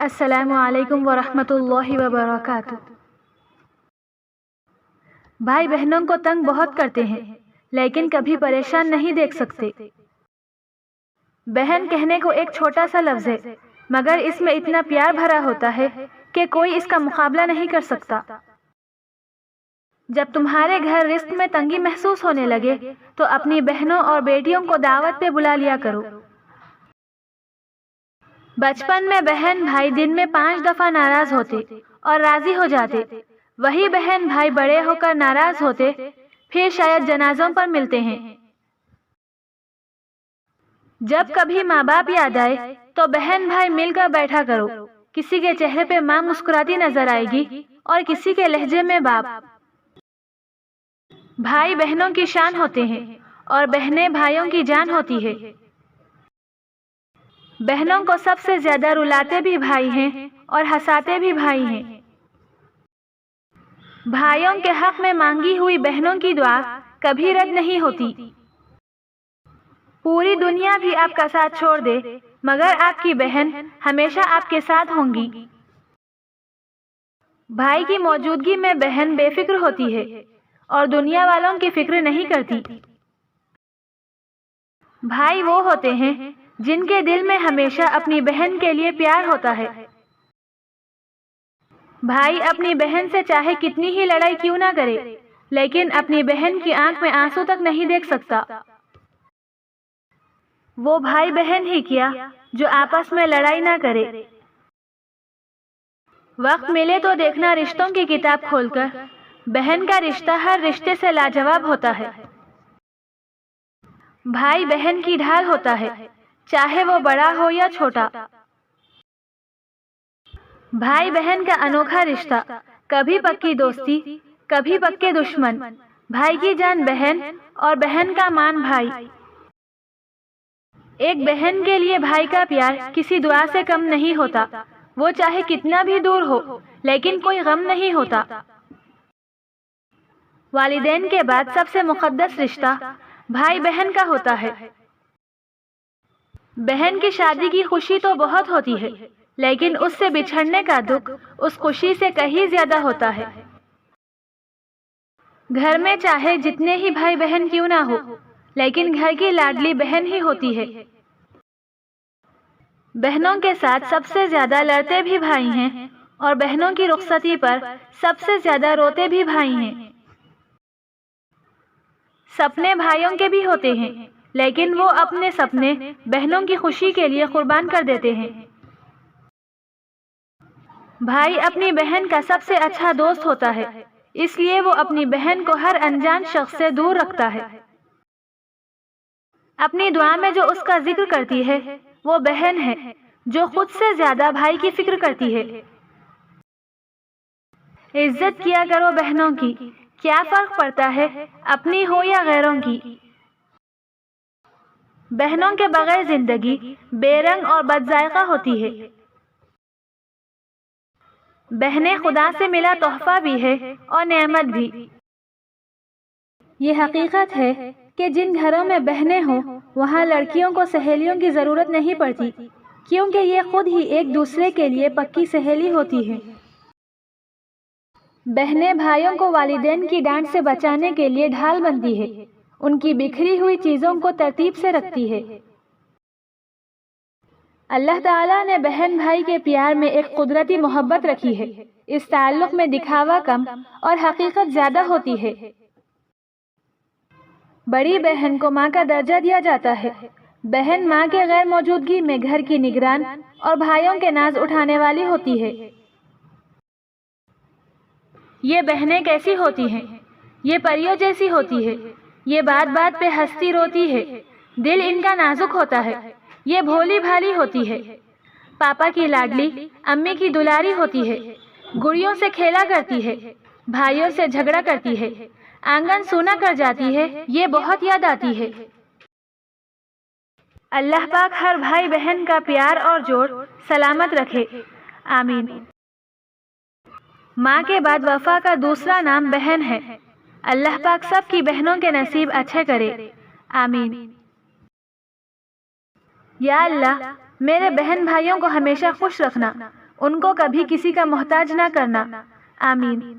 السلام علیکم ورحمۃ اللہ وبرکاتہ۔ بھائی بہنوں کو تنگ بہت کرتے ہیں لیکن کبھی پریشان نہیں دیکھ سکتے۔ بہن کہنے کو ایک چھوٹا سا لفظ ہے مگر اس میں اتنا پیار بھرا ہوتا ہے کہ کوئی اس کا مقابلہ نہیں کر سکتا۔ جب تمہارے گھر رزق میں تنگی محسوس ہونے لگے تو اپنی بہنوں اور بیٹیوں کو دعوت پہ بلا لیا کرو۔ بچپن میں بہن بھائی دن میں 5 دفعہ ناراض ہوتے اور راضی ہو جاتے، وہی بہن بھائی بڑے ہو کر ناراض ہوتے پھر شاید جنازوں پر ملتے ہیں۔ جب کبھی ماں باپ یاد آئے تو بہن بھائی مل کر بیٹھا کرو، کسی کے چہرے پہ ماں مسکراتی نظر آئے گی اور کسی کے لہجے میں باپ۔ بھائی بہنوں کی شان ہوتے ہیں اور بہنیں بھائیوں کی جان ہوتی ہے۔ بہنوں کو سب سے زیادہ رلاتے بھی بھائی ہیں اور ہنساتے بھی بھائی ہیں۔ بھائیوں کے حق میں مانگی ہوئی بہنوں کی دعا کبھی رد نہیں ہوتی۔ پوری دنیا بھی آپ کا ساتھ چھوڑ دے مگر آپ کی بہن ہمیشہ آپ کے ساتھ ہوں گی۔ بھائی کی موجودگی میں بہن بے فکر ہوتی ہے اور دنیا والوں کی فکر نہیں کرتی۔ بھائی وہ ہوتے ہیں جن کے دل میں ہمیشہ اپنی بہن کے لیے پیار ہوتا ہے۔ بھائی اپنی بہن سے چاہے کتنی ہی لڑائی کیوں نہ کرے لیکن اپنی بہن کی آنکھ میں آنسو تک نہیں دیکھ سکتا۔ وہ بھائی بہن ہی کیا جو آپس میں لڑائی نہ کرے۔ وقت ملے تو دیکھنا رشتوں کی کتاب کھول کر، بہن کا رشتہ ہر رشتے سے لاجواب ہوتا ہے۔ بھائی بہن کی ڈھال ہوتا ہے چاہے وہ بڑا ہو یا چھوٹا۔ بھائی بہن کا انوکھا رشتہ، کبھی پکی دوستی کبھی پکے دشمن، بھائی کی جان بہن اور بہن کا مان بھائی۔ ایک بہن کے لیے بھائی کا پیار کسی دعا سے کم نہیں ہوتا، وہ چاہے کتنا بھی دور ہو لیکن کوئی غم نہیں ہوتا۔ والدین کے بعد سب سے مقدس رشتہ بھائی بہن کا ہوتا ہے۔ بہن کی شادی کی خوشی تو بہت ہوتی ہے لیکن اس سے بچھڑنے کا دکھ اس خوشی سے کہیں زیادہ ہوتا ہے۔ گھر میں چاہے جتنے ہی بھائی بہن کیوں نہ ہو لیکن گھر کی لاڈلی بہن ہی ہوتی ہے۔ بہنوں کے ساتھ سب سے زیادہ لڑتے بھی بھائی ہیں اور بہنوں کی رخصتی پر سب سے زیادہ روتے بھی بھائی ہیں۔ سپنے بھائیوں کے بھی ہوتے ہیں لیکن وہ اپنے سپنے بہنوں کی خوشی کے لیے قربان کر دیتے ہیں۔ بھائی اپنی بہن کا سب سے اچھا دوست ہوتا ہے، اس لیے وہ اپنی بہن کو ہر انجان شخص سے دور رکھتا ہے۔ اپنی دعا میں جو اس کا ذکر کرتی ہے وہ بہن ہے جو خود سے زیادہ بھائی کی فکر کرتی ہے۔ عزت کیا کرو بہنوں کی، کیا فرق پڑتا ہے اپنی ہو یا غیروں کی۔ بہنوں کے بغیر زندگی بے رنگ اور بد ذائقہ ہوتی ہے۔ بہنیں خدا سے ملا تحفہ بھی ہے اور نعمت بھی۔ یہ حقیقت ہے کہ جن گھروں میں بہنیں ہوں وہاں لڑکیوں کو سہیلیوں کی ضرورت نہیں پڑتی کیونکہ یہ خود ہی ایک دوسرے کے لیے پکی سہیلی ہوتی ہے۔ بہنیں بھائیوں کو والدین کی ڈانٹ سے بچانے کے لیے ڈھال بنتی ہے، ان کی بکھری ہوئی چیزوں کو ترتیب سے رکھتی ہے۔ اللہ تعالیٰ نے بہن بھائی کے پیار میں ایک قدرتی محبت رکھی ہے، اس تعلق میں دکھاوا کم اور حقیقت زیادہ ہوتی ہے۔ بڑی بہن کو ماں کا درجہ دیا جاتا ہے۔ بہن ماں کے غیر موجودگی میں گھر کی نگران اور بھائیوں کے ناز اٹھانے والی ہوتی ہے۔ یہ بہنیں کیسی ہوتی ہیں؟ یہ پریوں جیسی ہوتی ہے، یہ بات بات پہ ہنستی روتی ہے، دل ان کا نازک ہوتا ہے، یہ بھولی بھالی ہوتی ہے، پاپا کی لاڈلی امی کی دلاری ہوتی ہے، گڑیوں سے کھیلا کرتی ہے، بھائیوں سے جھگڑا کرتی ہے، آنگن سونا کر جاتی ہے، یہ بہت یاد آتی ہے۔ اللہ پاک ہر بھائی بہن کا پیار اور جوڑ سلامت رکھے، آمین۔ ماں کے بعد وفا کا دوسرا نام بہن ہے، اللہ پاک سب کی بہنوں کے نصیب اچھے کرے، آمین۔ یا اللہ میرے بہن بھائیوں کو ہمیشہ خوش رکھنا، ان کو کبھی کسی کا محتاج نہ کرنا. آمین.